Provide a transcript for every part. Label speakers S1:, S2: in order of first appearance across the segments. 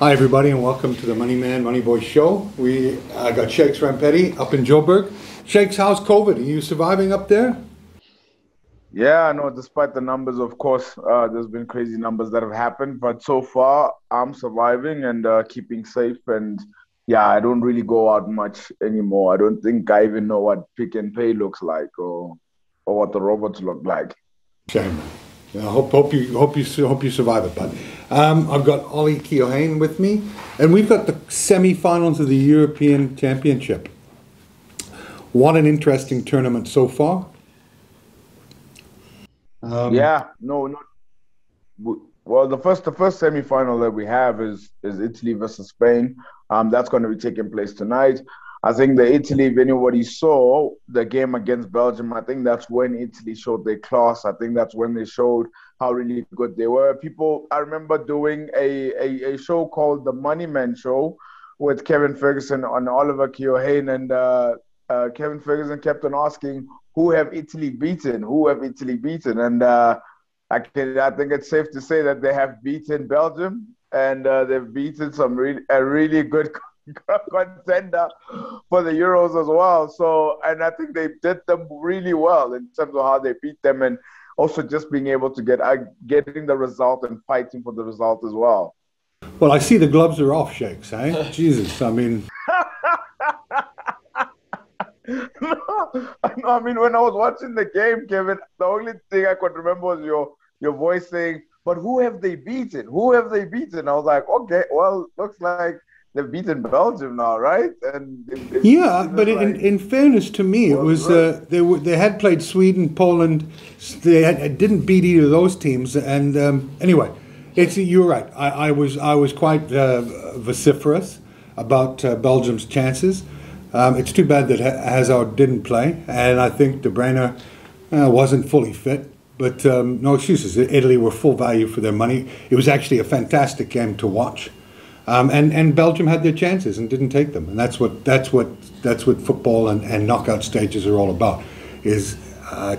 S1: Hi everybody and welcome to the MoneyMan, Money Boy show. We got Shakes Rampedi up in Joburg. Shakes, how's COVID? Are you surviving up there?
S2: Yeah, no, despite the numbers, of course, there's been crazy numbers that have happened, but so far I'm surviving and keeping safe. And yeah, I don't really go out much anymore. I don't think I even know what Pick and Pay looks like or what the robots look like.
S1: Shame. Yeah, hope you survive it, bud. I've got Ollie Keohane with me, and we've got the semi-finals of the European Championship. What an interesting tournament so far.
S2: Yeah, no, no. Well, the first semi-final that we have is Italy versus Spain. That's going to be taking place tonight. I think the Italy, if anybody saw the game against Belgium, I think that's when Italy showed their class. I think that's when they showed how really good they were. I remember doing a show called the MoneyMan show with Kevin Ferguson and Oliver Keohane, and Kevin Ferguson kept on asking, "Who have Italy beaten? Who have Italy beaten?" And I think it's safe to say that they have beaten Belgium, and they've beaten a really good contender for the Euros as well. So, and I think they did them really well in terms of how they beat them, and also just being able to getting the result and fighting for the result as well.
S1: Well, I see the gloves are off, Shakes, eh? Jesus, I mean...
S2: No, I mean, when I was watching the game, Kevin, the only thing I could remember was your voice saying, "But who have they beaten? Who have they beaten?" I was like, okay, well, looks like they've beaten Belgium now, right? And
S1: yeah, but in fairness to me, it was they had played Sweden, Poland. They didn't beat either of those teams. And anyway, you're right. I was quite vociferous about Belgium's chances. It's too bad that Hazard didn't play, and I think De Bruyne wasn't fully fit. But no excuses. Italy were full value for their money. It was actually a fantastic game to watch, and Belgium had their chances and didn't take them. And that's what football and knockout stages are all about, is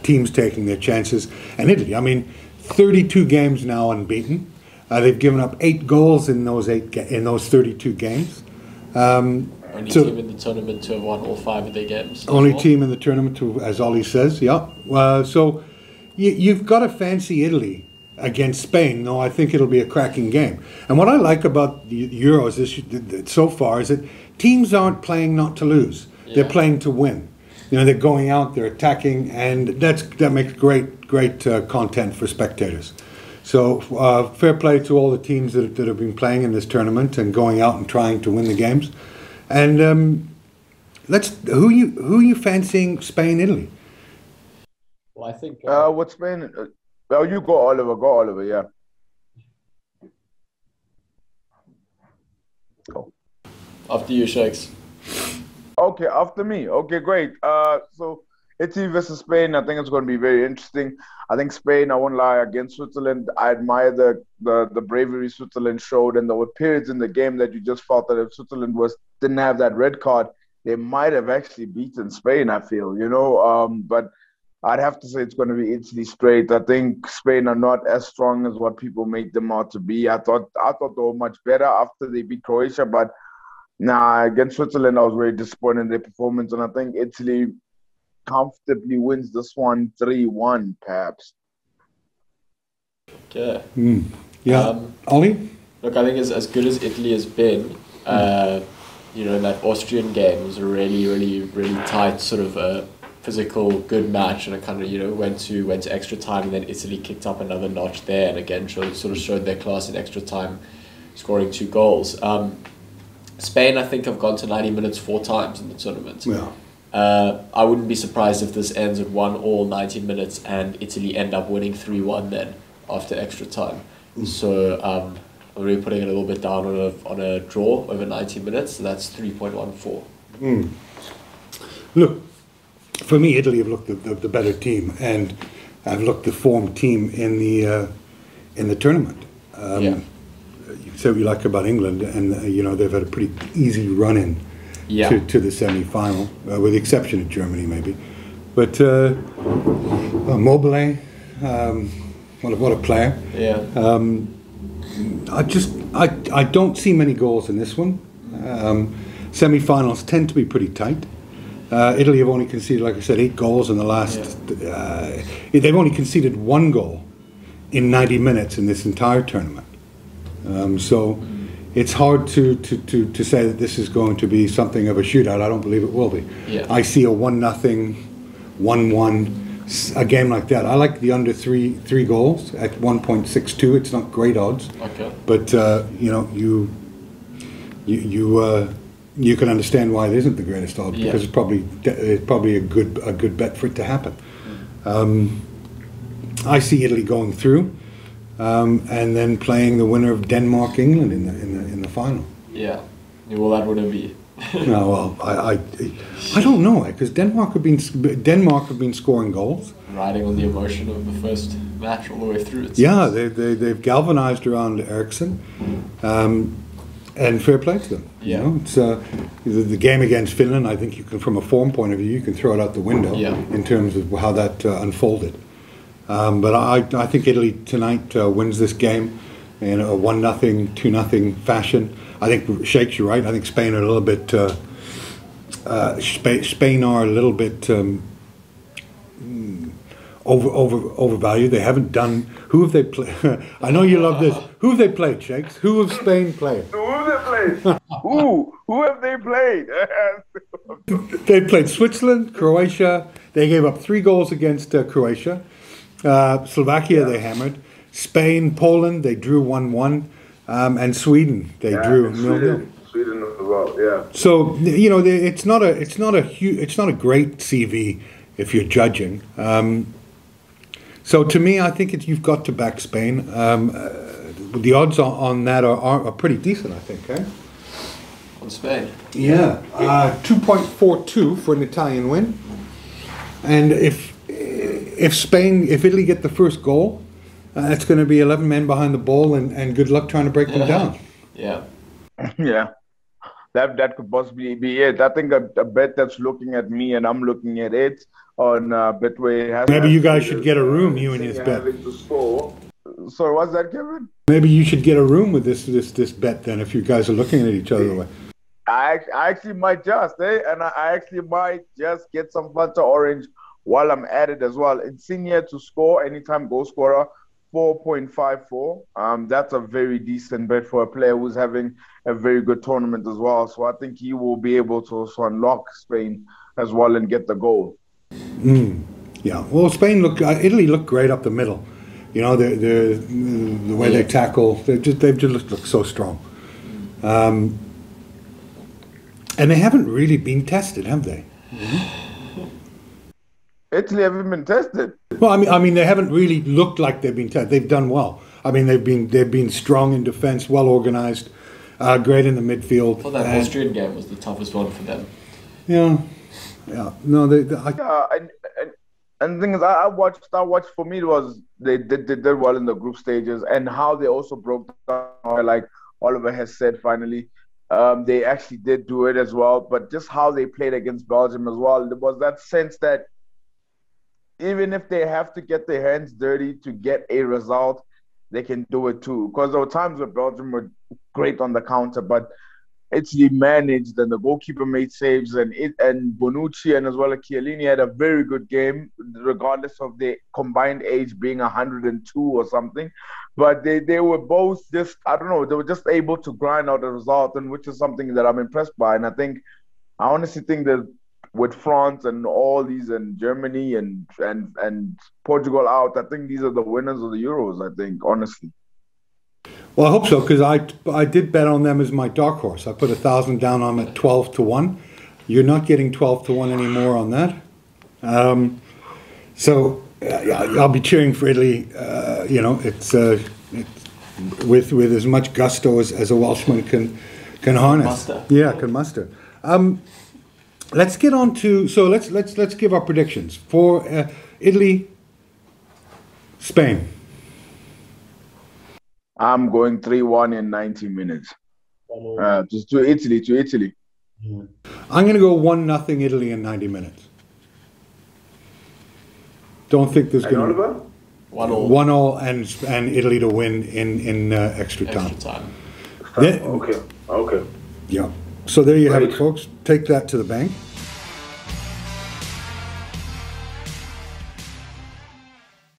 S1: teams taking their chances. And Italy, I mean, 32 games now unbeaten. They've given up 8 goals in those 32 games.
S3: Only team in the tournament to have won all 5 of their games.
S1: Only team in the tournament to, as Ollie says, yeah. So you've got to fancy Italy against Spain, though I think it'll be a cracking game. And what I like about the Euros so far is that teams aren't playing not to lose. Yeah. They're playing to win. You know, they're going out, they're attacking, and that makes great content for spectators. So fair play to all the teams that have been playing in this tournament and going out and trying to win the games. And who are you fancying Spain, Italy?
S3: Well, I think
S2: what Spain? Well, you go Oliver, yeah.
S3: Cool. After you, Shakes.
S2: Okay, after me. Okay, great. So Italy versus Spain, I think it's going to be very interesting. I think Spain, I won't lie, against Switzerland, I admire the bravery Switzerland showed, and there were periods in the game that you just felt that if Switzerland didn't have that red card, they might have actually beaten Spain, I feel, but I'd have to say it's going to be Italy straight. I think Spain are not as strong as what people make them out to be. I thought they were much better after they beat Croatia, but against Switzerland, I was very disappointed in their performance, and I think Italy comfortably wins this one 3-1, perhaps.
S3: Okay.
S1: Yeah. Ollie?
S3: Look, I think as good as Italy has been, that Austrian game was a really, really, really tight sort of physical good match, and it kind of went to extra time, and then Italy kicked up another notch there, and again showed their class in extra time, scoring 2 goals. Spain, I think, have gone to 90 minutes 4 times in the tournament.
S1: Yeah.
S3: I wouldn't be surprised if this ends at 1-1 90 minutes and Italy end up winning 3-1 then after extra time. So I'm really putting a little bit down on a draw over 90 minutes, so that's 3.14.
S1: Look, for me, Italy have looked the better team, and have looked the formed team in the tournament. You said what you like about England, and they've had a pretty easy run in to the semi-final, with the exception of Germany maybe. But Mobile, what a player!
S3: Yeah.
S1: I don't see many goals in this one. Semi-finals tend to be pretty tight. Italy have only conceded, like I said, 8 goals in the last. They've only conceded 1 goal in 90 minutes in this entire tournament. So it's hard to say that this is going to be something of a shootout. I don't believe it will be.
S3: Yeah.
S1: I see a 1-0, 1-1, a game like that. I like the under 3 goals at 1.62. It's not great odds.
S3: Okay.
S1: But you can understand why it isn't the greatest odds, because it's probably a good bet for it to happen. I see Italy going through, and then playing the winner of Denmark-England in the final.
S3: Yeah. Will that winner be?
S1: No, well, I don't know, because Denmark have been scoring goals.
S3: Riding on the emotion of the first match all the way through.
S1: They've galvanized around Eriksson. And fair play to them.
S3: Yeah.
S1: You know, it's the game against Finland. I think you can, from a form point of view, you can throw it out the window in terms of how that unfolded. But I think Italy tonight wins this game in a 1-0, 2-0 fashion. I think Shakes, you're right. I think Spain are a little bit. Spain are a little bit overvalued. They haven't done. Who have they played? I know you love this. Who have they played, Shakes? Who have Spain played?
S2: Who have they played? Who have they played?
S1: They played Switzerland, Croatia. They gave up 3 goals against Croatia. Slovakia they hammered. Spain, Poland they drew 1-1, and Sweden they drew 0-0.
S2: Sweden as well, yeah.
S1: So it's not a great CV if you're judging. So to me, I think you've got to back Spain. The odds on that are pretty decent, I think. Eh?
S3: On Spain?
S1: Yeah, 2.42 for an Italian win. And if Italy get the first goal, it's going to be 11 men behind the ball, and good luck trying to break them down.
S3: Yeah.
S2: Yeah. That could possibly be it. I think a bet that's looking at me and I'm looking at it on Betway.
S1: Maybe you guys should get a room, you and his bet.
S2: Sorry, what's that, Kevin?
S1: Maybe you should get a room with this bet then, if you guys are looking at each other the way.
S2: I actually might just, and I actually might just get some Fanta Orange while I'm at it as well. Insigne to score, anytime goal scorer, 4.54. That's a very decent bet for a player who's having a very good tournament as well. So I think he will be able to also unlock Spain as well and get the goal.
S1: Yeah. Well, Italy looked great up the middle. You know, the way they tackle, they've just looked so strong. And they haven't really been tested, have they?
S2: Italy haven't been tested.
S1: Well, I mean, they haven't really looked like they've been tested. They've done well. I mean, they've been strong in defense, well organized, great in the midfield.
S3: Well, that Austrian game was the toughest one for them.
S1: Yeah. No,
S2: and the thing is, I watched. For me, it was they did well in the group stages, and how they also broke down, like Oliver has said. Finally, they actually did do it as well. But just how they played against Belgium as well, there was that sense that even if they have to get their hands dirty to get a result, they can do it too. Because there were times where Belgium were great on the counter, but Italy managed, and the goalkeeper made saves, and Bonucci and as well as Chiellini had a very good game, regardless of their combined age being 102 or something. But they were both just, I don't know, they were just able to grind out a result, and which is something that I'm impressed by. And I honestly think that with France and all these, and Germany and Portugal out, I think these are the winners of the Euros, I think, honestly.
S1: Well, I hope so, because I did bet on them as my dark horse. I put 1,000 down on them at 12-1. You're not getting 12-1 anymore on that. So I'll be cheering for Italy. It's with as much gusto as a Welshman can harness.
S3: Muster.
S1: Yeah, can muster. Let's get on to let's give our predictions for Italy, Spain.
S2: I'm going 3-1 in 90 minutes. Just to Italy.
S1: Yeah. I'm going to go 1-0 Italy in 90 minutes. Don't think there's going to.
S2: Oliver?
S3: 1-1.
S1: 1-1 and Italy to win in extra time.
S4: Okay.
S1: Yeah. So there you have it, folks. Take that to the bank.